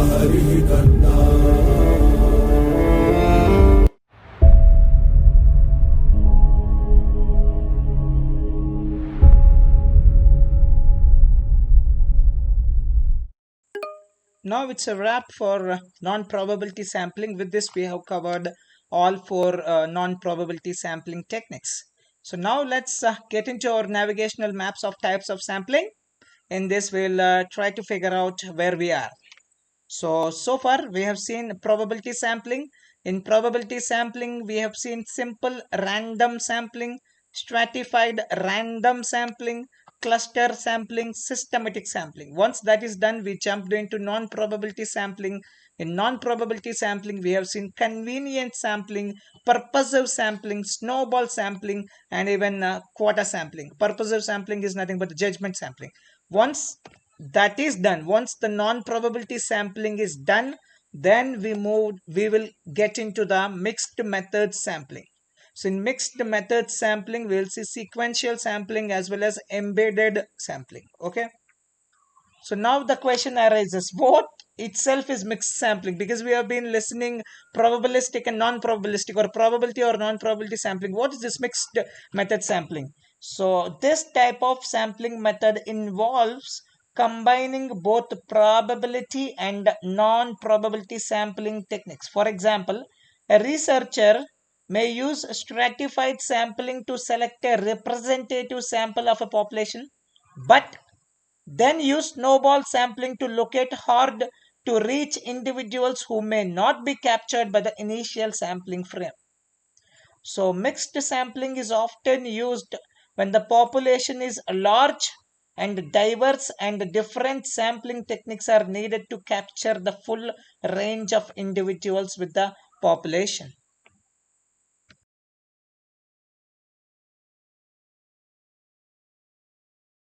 हरि करना। Now it's a wrap for non-probability sampling. With this, we have covered all four non-probability sampling techniques. So now let's get into our navigational maps of types of sampling. In this, we'll try to figure out where we are. So far we have seen probability sampling. In probability sampling, we have seen simple random sampling, stratified random sampling, cluster sampling, systematic sampling. Once that is done, we jumped into non-probability sampling. In non-probability sampling, we have seen convenient sampling, purposive sampling, snowball sampling, and even quota sampling. Purposive sampling is nothing but judgment sampling. Once that is done, once the non-probability sampling is done, then we will get into the mixed method sampling. So in mixed method sampling, we will see sequential sampling as well as embedded sampling. Okay, so now the question arises, what itself is mixed sampling? Because we have been listening probabilistic and non-probabilistic, or probability or non-probability sampling. What is this mixed method sampling? So this type of sampling method involves combining both probability and non-probability sampling techniques. For example, a researcher may use stratified sampling to select a representative sample of a population, but then use snowball sampling to locate hard to reach individuals who may not be captured by the initial sampling frame. So mixed sampling is often used when the population is large and diverse, and different sampling techniques are needed to capture the full range of individuals with the population.